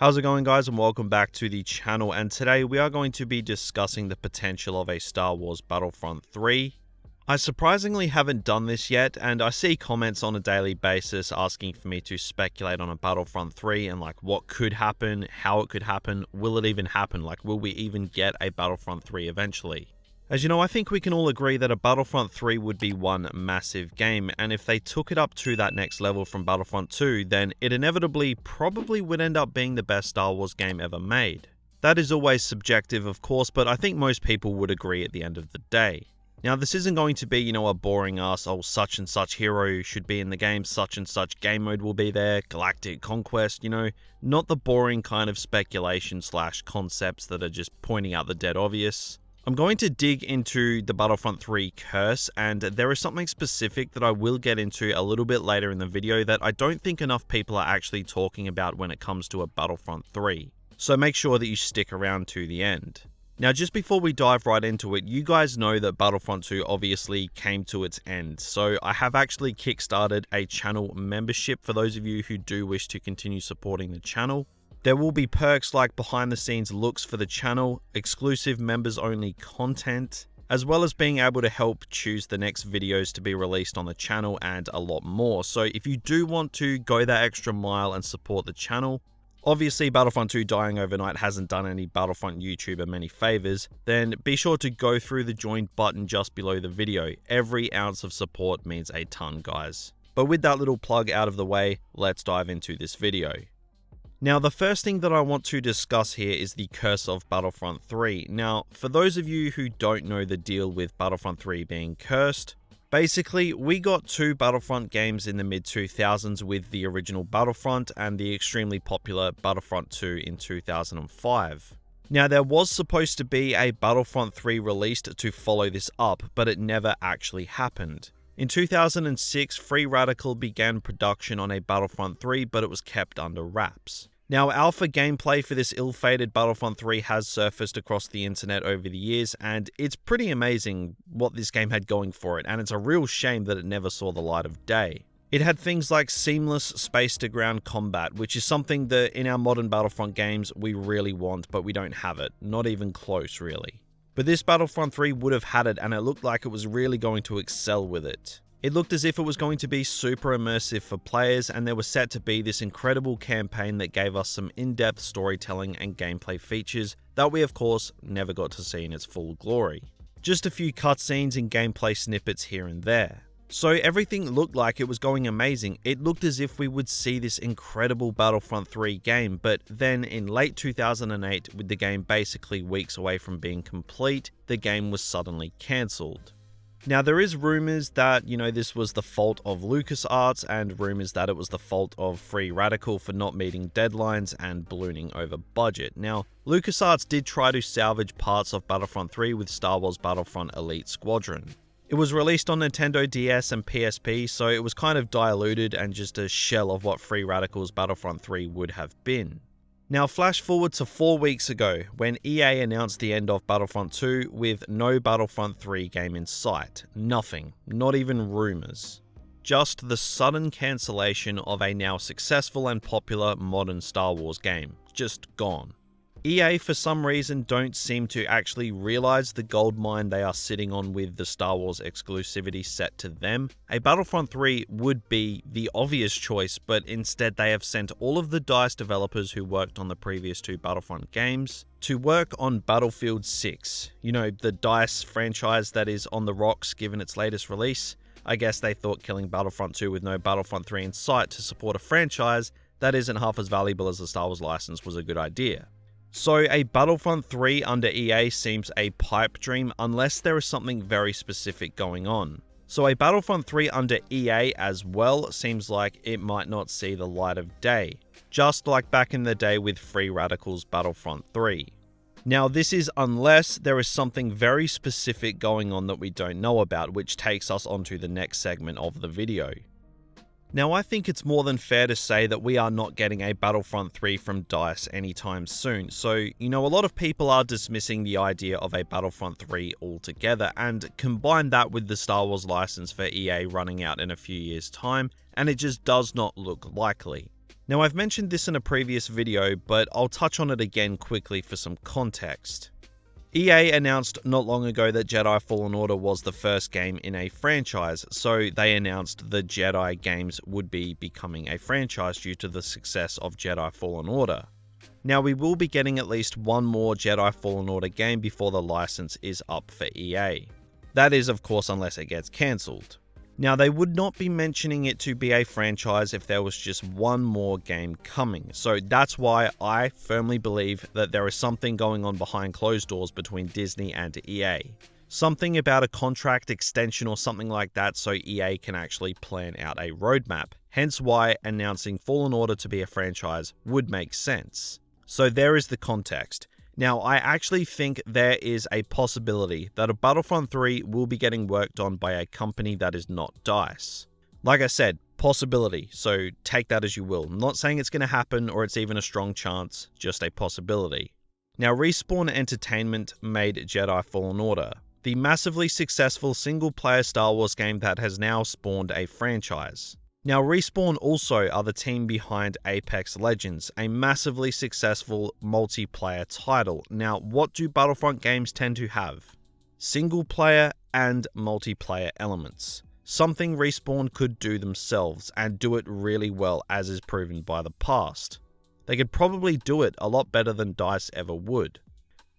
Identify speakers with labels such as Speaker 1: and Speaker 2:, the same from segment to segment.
Speaker 1: How's it going, guys, and welcome back to the channel. And today we are going to be discussing the potential of a Star Wars Battlefront 3. I surprisingly haven't done this yet, and I see comments on a daily basis asking for me to speculate on a Battlefront 3 and like what could happen, how it could happen, will it even happen, like will we even get a Battlefront 3 eventually? As you know, I think we can all agree that a Battlefront 3 would be one massive game, and if they took it up to that next level from Battlefront 2, then it inevitably probably would end up being the best Star Wars game ever made. That is always subjective, of course, but I think most people would agree at the end of the day. Now, this isn't going to be, a boring ass, oh, such and such hero should be in the game, such and such game mode will be there, galactic conquest, not the boring kind of speculation / concepts that are just pointing out the dead obvious. I'm going to dig into the Battlefront 3 curse, and there is something specific that I will get into a little bit later in the video that I don't think enough people are actually talking about when it comes to a Battlefront 3. So make sure that you stick around to the end. Now, just before we dive right into it, you guys know that Battlefront 2 obviously came to its end. So I have actually kickstarted a channel membership for those of you who do wish to continue supporting the channel. There will be perks like behind the scenes looks for the channel, exclusive members only content, as well as being able to help choose the next videos to be released on the channel and a lot more. So if you do want to go that extra mile and support the channel, obviously Battlefront 2 dying overnight hasn't done any Battlefront YouTuber many favors, then be sure to go through the join button just below the video. Every ounce of support means a ton, guys. But with that little plug out of the way, let's dive into this video. Now, the first thing that I want to discuss here is the curse of Battlefront 3. Now, for those of you who don't know the deal with Battlefront 3 being cursed, basically, we got two Battlefront games in the mid-2000s with the original Battlefront and the extremely popular Battlefront 2 in 2005. Now, there was supposed to be a Battlefront 3 released to follow this up, but it never actually happened. In 2006, Free Radical began production on a Battlefront 3, but it was kept under wraps. Now, alpha gameplay for this ill-fated Battlefront 3 has surfaced across the internet over the years, and it's pretty amazing what this game had going for it, and it's a real shame that it never saw the light of day. It had things like seamless space-to-ground combat, which is something that in our modern Battlefront games we really want, but we don't have it. Not even close, really. But this Battlefront 3 would have had it, and it looked like it was really going to excel with it. It looked as if it was going to be super immersive for players, and there was set to be this incredible campaign that gave us some in-depth storytelling and gameplay features that we of course never got to see in its full glory. Just a few cutscenes and gameplay snippets here and there. So everything looked like it was going amazing. It looked as if we would see this incredible Battlefront 3 game, but then in late 2008, with the game basically weeks away from being complete, the game was suddenly cancelled. Now, there is rumors that, this was the fault of LucasArts, and rumors that it was the fault of Free Radical for not meeting deadlines and ballooning over budget. Now, LucasArts did try to salvage parts of Battlefront 3 with Star Wars Battlefront Elite Squadron. It was released on Nintendo DS and PSP, so it was kind of diluted and just a shell of what Free Radical's Battlefront 3 would have been. Now, flash forward to 4 weeks ago, when EA announced the end of Battlefront 2 with no Battlefront 3 game in sight. Nothing. Not even rumors. Just the sudden cancellation of a now successful and popular modern Star Wars game. Just gone. EA, for some reason, don't seem to actually realize the goldmine they are sitting on with the Star Wars exclusivity set to them. A Battlefront 3 would be the obvious choice, but instead they have sent all of the DICE developers who worked on the previous two Battlefront games to work on Battlefield 6. The DICE franchise that is on the rocks given its latest release. I guess they thought killing Battlefront 2 with no Battlefront 3 in sight to support a franchise that isn't half as valuable as the Star Wars license was a good idea. So a Battlefront 3 under EA seems a pipe dream unless there is something very specific going on. So a Battlefront 3 under EA as well seems like it might not see the light of day, just like back in the day with Free Radical's Battlefront 3. Now, this is unless there is something very specific going on that we don't know about, which takes us onto the next segment of the video. Now, I think it's more than fair to say that we are not getting a Battlefront 3 from DICE anytime soon. So, a lot of people are dismissing the idea of a Battlefront 3 altogether, and combine that with the Star Wars license for EA running out in a few years' time, and it just does not look likely. Now, I've mentioned this in a previous video, but I'll touch on it again quickly for some context. EA announced not long ago that Jedi Fallen Order was the first game in a franchise, so they announced the Jedi games would be becoming a franchise due to the success of Jedi Fallen Order. Now, we will be getting at least one more Jedi Fallen Order game before the license is up for EA. That is, of course, unless it gets cancelled. Now, they would not be mentioning it to be a franchise if there was just one more game coming, so that's why I firmly believe that there is something going on behind closed doors between Disney and EA. Something about a contract extension or something like that so EA can actually plan out a roadmap, hence why announcing Fallen Order to be a franchise would make sense. So there is the context. Now, I actually think there is a possibility that a Battlefront 3 will be getting worked on by a company that is not DICE. Like I said, possibility, so take that as you will. I'm not saying it's going to happen or it's even a strong chance, just a possibility. Now, Respawn Entertainment made Jedi Fallen Order, the massively successful single-player Star Wars game that has now spawned a franchise. Now, Respawn also are the team behind Apex Legends, a massively successful multiplayer title. Now, what do Battlefront games tend to have? Single player and multiplayer elements. Something Respawn could do themselves and do it really well, as is proven by the past. They could probably do it a lot better than DICE ever would.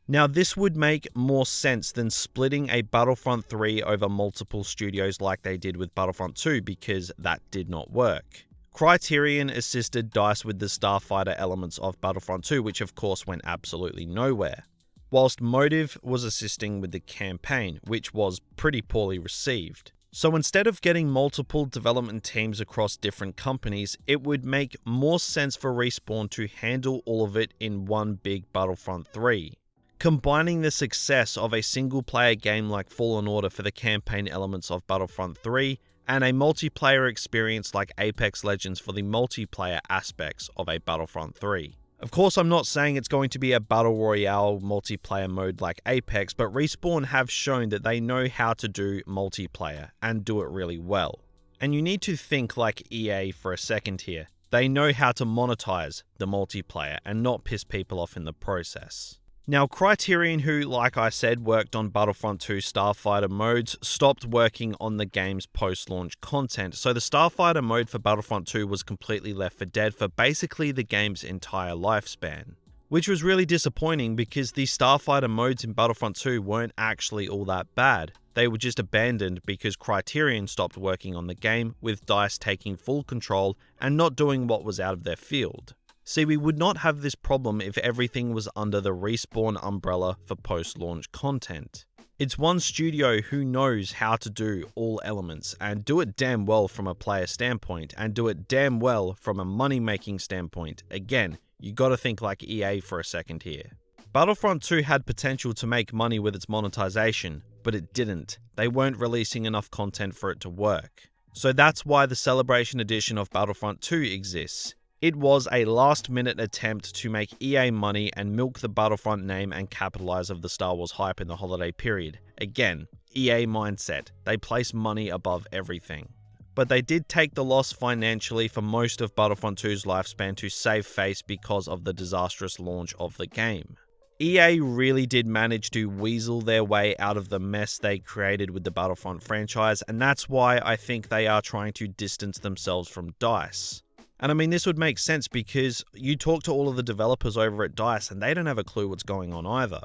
Speaker 1: Now, this would make more sense than splitting a Battlefront 3 over multiple studios like they did with Battlefront 2, because that did not work. Criterion assisted DICE with the Starfighter elements of Battlefront 2, which of course went absolutely nowhere, whilst Motive was assisting with the campaign, which was pretty poorly received. So instead of getting multiple development teams across different companies, it would make more sense for Respawn to handle all of it in one big Battlefront 3. Combining the success of a single-player game like Fallen Order for the campaign elements of Battlefront 3 and a multiplayer experience like Apex Legends for the multiplayer aspects of a Battlefront 3. Of course, I'm not saying it's going to be a Battle Royale multiplayer mode like Apex, but Respawn have shown that they know how to do multiplayer and do it really well. And you need to think like EA for a second here. They know how to monetize the multiplayer and not piss people off in the process. Now, Criterion, who, like I said, worked on Battlefront 2 Starfighter modes, stopped working on the game's post-launch content, so the Starfighter mode for Battlefront 2 was completely left for dead for basically the game's entire lifespan. Which was really disappointing because the Starfighter modes in Battlefront 2 weren't actually all that bad. They were just abandoned because Criterion stopped working on the game, with DICE taking full control and not doing what was out of their field. See, we would not have this problem if everything was under the Respawn umbrella for post-launch content. It's one studio who knows how to do all elements and do it damn well from a player standpoint and do it damn well from a money-making standpoint. Again, you gotta think like EA for a second here. Battlefront 2 had potential to make money with its monetization, but it didn't. They weren't releasing enough content for it to work. So that's why the Celebration Edition of Battlefront 2 exists. It was a last-minute attempt to make EA money and milk the Battlefront name and capitalize of the Star Wars hype in the holiday period. Again, EA mindset. They place money above everything. But they did take the loss financially for most of Battlefront 2's lifespan to save face because of the disastrous launch of the game. EA really did manage to weasel their way out of the mess they created with the Battlefront franchise, and that's why I think they are trying to distance themselves from DICE. And I mean, this would make sense because you talk to all of the developers over at DICE and they don't have a clue what's going on either.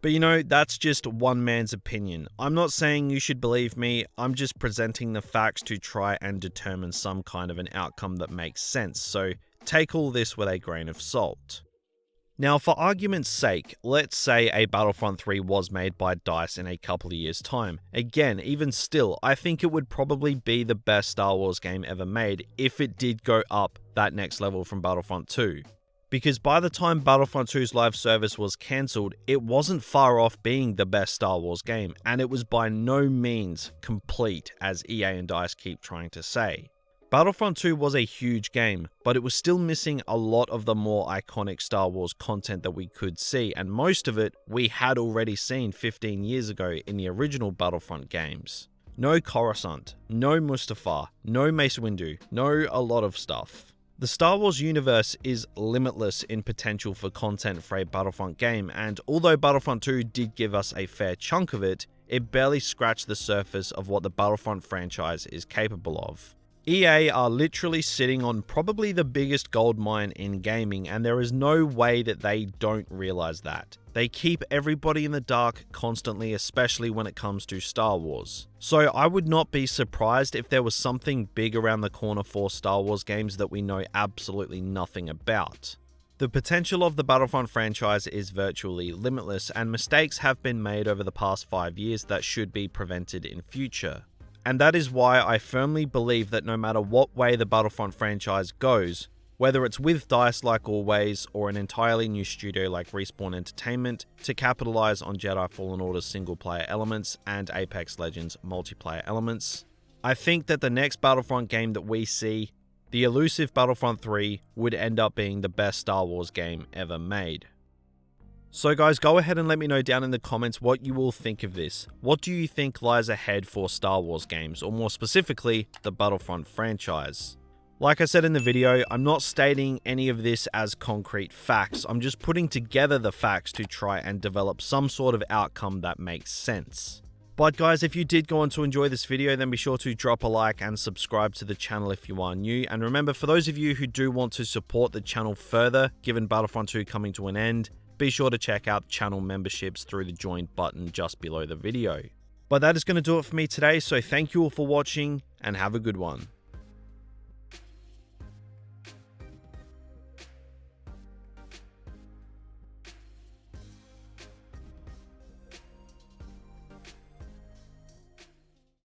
Speaker 1: But you know, that's just one man's opinion. I'm not saying you should believe me, I'm just presenting the facts to try and determine some kind of an outcome that makes sense, so take all this with a grain of salt. Now, for argument's sake, let's say a Battlefront 3 was made by DICE in a couple of years' time. Again, even still, I think it would probably be the best Star Wars game ever made if it did go up that next level from Battlefront 2. Because by the time Battlefront 2's live service was cancelled, it wasn't far off being the best Star Wars game, and it was by no means complete, as EA and DICE keep trying to say. Battlefront 2 was a huge game, but it was still missing a lot of the more iconic Star Wars content that we could see, and most of it we had already seen 15 years ago in the original Battlefront games. No Coruscant, no Mustafar, no Mace Windu, no a lot of stuff. The The Star Wars universe is limitless in potential for content for a Battlefront game, and although Battlefront 2 did give us a fair chunk of it, it barely scratched the surface of what the Battlefront franchise is capable of. EA are literally sitting on probably the biggest gold mine in gaming, and there is no way that they don't realize that. They keep everybody in the dark constantly, especially when it comes to Star Wars. So I would not be surprised if there was something big around the corner for Star Wars games that we know absolutely nothing about. The potential of the Battlefront franchise is virtually limitless, and mistakes have been made over the past 5 years that should be prevented in future. And that is why I firmly believe that no matter what way the Battlefront franchise goes, whether it's with DICE like always, or an entirely new studio like Respawn Entertainment to capitalize on Jedi Fallen Order's single player elements and Apex Legends multiplayer elements, I think that the next Battlefront game that we see, the elusive Battlefront 3, would end up being the best Star Wars game ever made. So guys, go ahead and let me know down in the comments what you all think of this. What do you think lies ahead for Star Wars games, or more specifically, the Battlefront franchise? Like I said in the video, I'm not stating any of this as concrete facts. I'm just putting together the facts to try and develop some sort of outcome that makes sense. But guys, if you did go on to enjoy this video, then be sure to drop a like and subscribe to the channel if you are new. And remember, for those of you who do want to support the channel further, given Battlefront 2 coming to an end, be sure to check out channel memberships through the join button just below the video. But that is going to do it for me today, so thank you all for watching and have a good one.